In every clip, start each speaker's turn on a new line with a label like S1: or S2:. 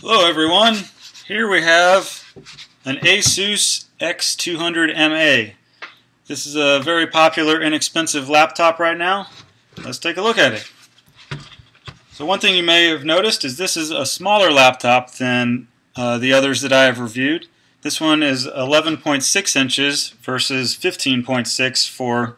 S1: Hello everyone, here we have an ASUS X200MA. This is a very popular, inexpensive laptop right now. Let's take a look at it. So one thing you may have noticed is this is a smaller laptop than the others that I have reviewed. This one is 11.6 inches versus 15.6 for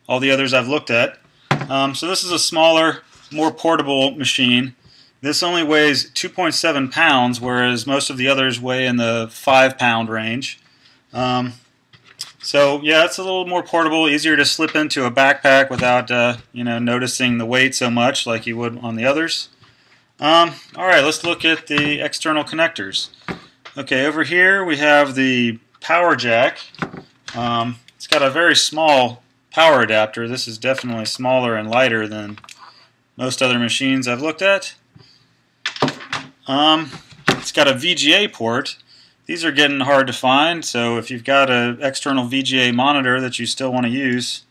S1: all the others I've looked at. So this is a smaller, more portable machine. This only weighs 2.7 pounds, whereas most of the others weigh in the 5-pound range. So yeah, it's a little more portable, easier to slip into a backpack without noticing the weight so much like you would on the others. Alright, let's look at the external connectors. Okay, over here we have the power jack. It's got a very small power adapter. This is definitely smaller and lighter than most other machines I've looked at. It's got a VGA port. These are getting hard to find, so if you've got an external VGA monitor that you still want to use,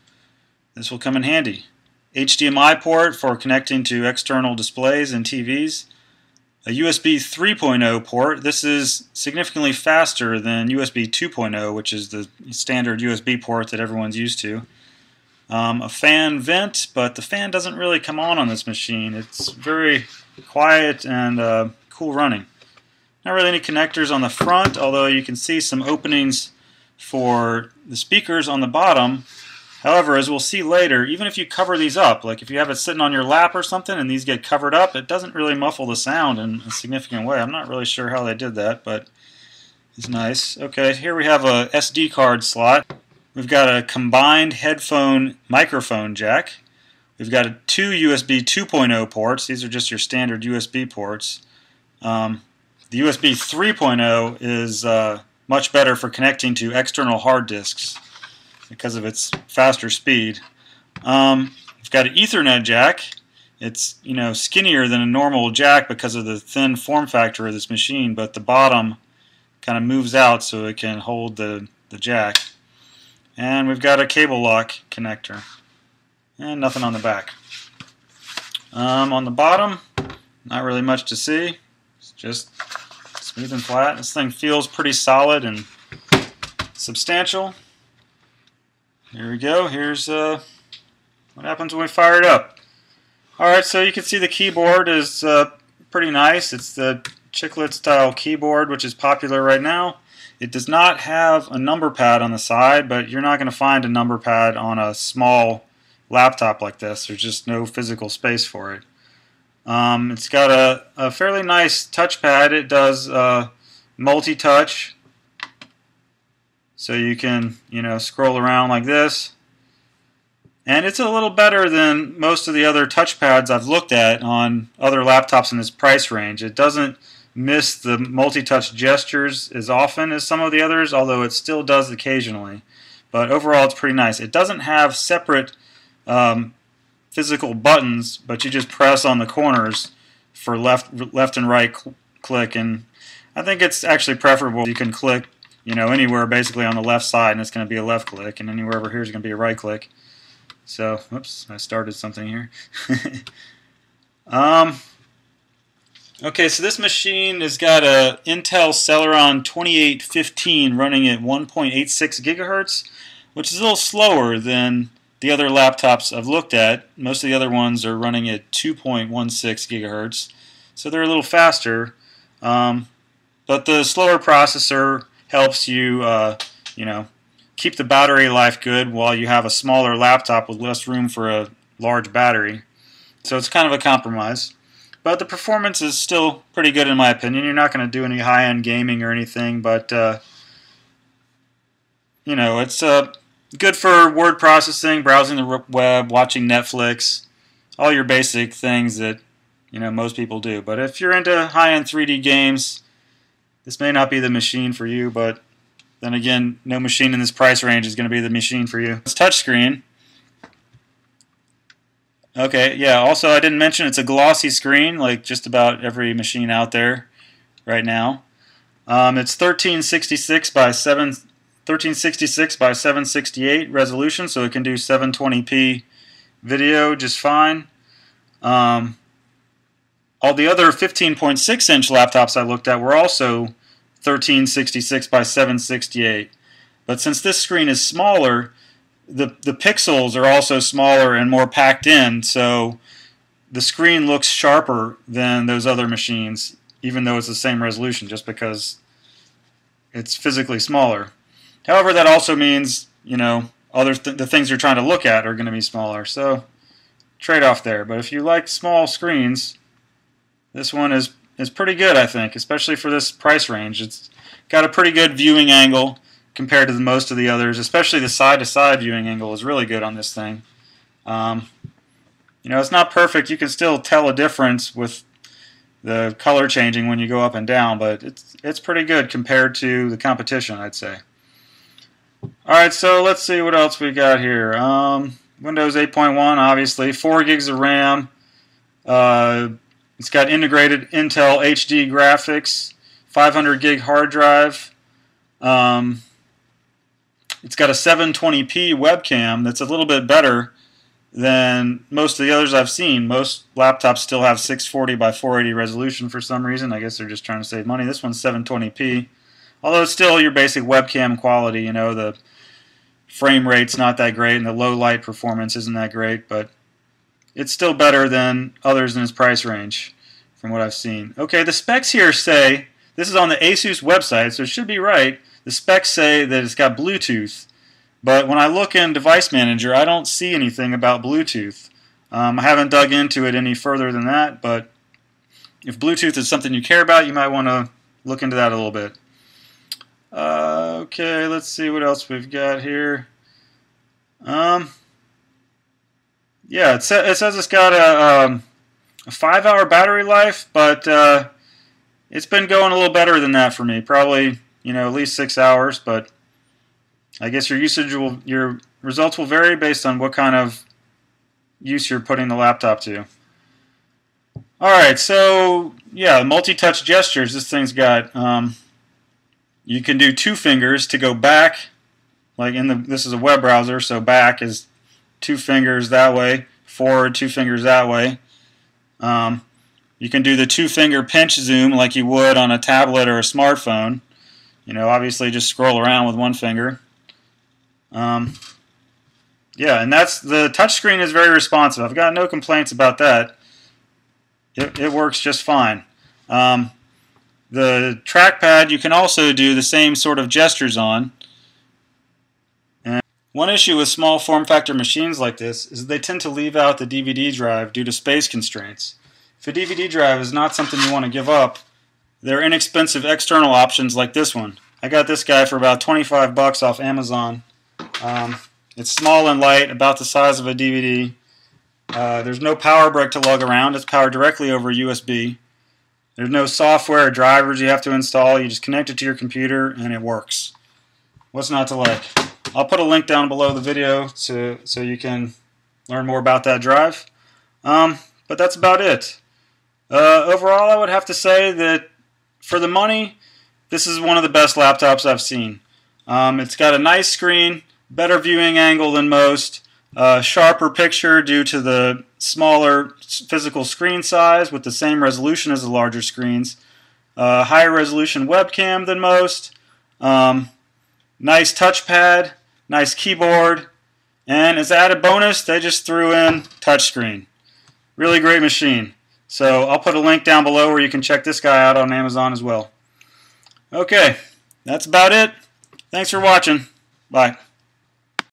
S1: this will come in handy. HDMI port for connecting to external displays and TVs. A USB 3.0 port. This is significantly faster than USB 2.0, which is the standard USB port that everyone's used to. A fan vent, but the fan doesn't really come on this machine. It's very quiet and cool running. Not really any connectors on the front, although you can see some openings for the speakers on the bottom. However, as we'll see later, even if you cover these up, like if you have it sitting on your lap or something and these get covered up, it doesn't really muffle the sound in a significant way. I'm not really sure how they did that, but it's nice. Okay, here we have a SD card slot. We've got a combined headphone microphone jack. We've got two USB 2.0 ports. These are just your standard USB ports. The USB 3.0 is much better for connecting to external hard disks because of its faster speed. We've got an Ethernet jack. It's skinnier than a normal jack because of the thin form factor of this machine, but the bottom kind of moves out so it can hold the jack. And we've got a cable lock connector. And nothing on the back. On the bottom, not really much to see. It's just smooth and flat. This thing feels pretty solid and substantial. Here we go. Here's what happens when we fire it up. Alright, so you can see the keyboard is pretty nice. It's the chiclet style keyboard, which is popular right now. It does not have a number pad on the side, but you're not going to find a number pad on a small laptop like this. There's just no physical space for it. It's got a fairly nice touchpad. It does multi-touch, so you can scroll around like this. And it's a little better than most of the other touchpads I've looked at on other laptops in this price range. It doesn't miss the multi-touch gestures as often as some of the others, although it still does occasionally. But overall, it's pretty nice. It doesn't have separate physical buttons, but you just press on the corners for left and right click, and I think it's actually preferable. You can click anywhere basically on the left side and it's going to be a left click, and anywhere over here is going to be a right click. So, oops, I started something here. Okay, so this machine has got a Intel Celeron 2815 running at 1.86 gigahertz, which is a little slower than the other laptops I've looked at. Most of the other ones are running at 2.16 gigahertz, so they're a little faster. But the slower processor helps you, keep the battery life good while you have a smaller laptop with less room for a large battery. So it's kind of a compromise. But the performance is still pretty good in my opinion. You're not going to do any high-end gaming or anything, but it's good for word processing, browsing the web, watching Netflix, all your basic things that most people do. But if you're into high-end 3D games, this may not be the machine for you, but then again, no machine in this price range is going to be the machine for you. It's touchscreen. Okay, yeah, also I didn't mention it's a glossy screen like just about every machine out there right now. It's 1366 by 768 resolution, so it can do 720p video just fine. All the other 15.6-inch laptops I looked at were also 1366 by 768. But since this screen is smaller, the pixels are also smaller and more packed in, so the screen looks sharper than those other machines, even though it's the same resolution, just because it's physically smaller. However, that also means, you know, the things you're trying to look at are going to be smaller, so trade-off there. But if you like small screens, this one is pretty good, I think, especially for this price range. It's got a pretty good viewing angle compared to most of the others, especially the side-to-side viewing angle is really good on this thing. You know, it's not perfect. You can still tell a difference with the color changing when you go up and down, but it's pretty good compared to the competition, I'd say. Alright, so let's see what else we got here. Windows 8.1, obviously, 4 gigs of RAM. It's got integrated Intel HD graphics, 500 gig hard drive. It's got a 720p webcam that's a little bit better than most of the others I've seen. Most laptops still have 640 by 480 resolution for some reason. I guess they're just trying to save money. This one's 720p. Although it's still your basic webcam quality, you know, the frame rate's not that great and the low light performance isn't that great, but it's still better than others in its price range from what I've seen. Okay, the specs here say, this is on the ASUS website, so it should be right. The specs say that it's got Bluetooth, but when I look in Device Manager, I don't see anything about Bluetooth. I haven't dug into it any further than that, but if Bluetooth is something you care about, you might want to look into that a little bit. Okay, let's see what else we've got here. Yeah, it says it's got a 5-hour battery life, but it's been going a little better than that for me. Probably, you know, at least 6 hours, but I guess your results will vary based on what kind of use you're putting the laptop to. Alright, so yeah, multi-touch gestures this thing's got. You can do 2 fingers to go back, like this is a web browser, so back is 2 fingers that way, forward 2 fingers that way. You can do the 2-finger pinch zoom like you would on a tablet or a smartphone. You know, obviously just scroll around with 1 finger. Yeah, and the touchscreen is very responsive. I've got no complaints about that. It works just fine. The trackpad you can also do the same sort of gestures on. And one issue with small form factor machines like this is they tend to leave out the DVD drive due to space constraints. If a DVD drive is not something you want to give up, there are inexpensive external options like this one. I got this guy for about 25 bucks off Amazon. It's small and light, about the size of a DVD. There's no power brick to lug around. It's powered directly over USB. There's no software or drivers you have to install. You just connect it to your computer and it works. What's not to like? I'll put a link down below the video so you can learn more about that drive. But that's about it. Overall, I would have to say that for the money, this is one of the best laptops I've seen. It's got a nice screen, better viewing angle than most, sharper picture due to the smaller physical screen size with the same resolution as the larger screens, higher resolution webcam than most, nice touchpad, nice keyboard, and as added bonus, they just threw in touchscreen. Really great machine. So I'll put a link down below where you can check this guy out on Amazon as well. Okay, that's about it. Thanks for watching. Bye.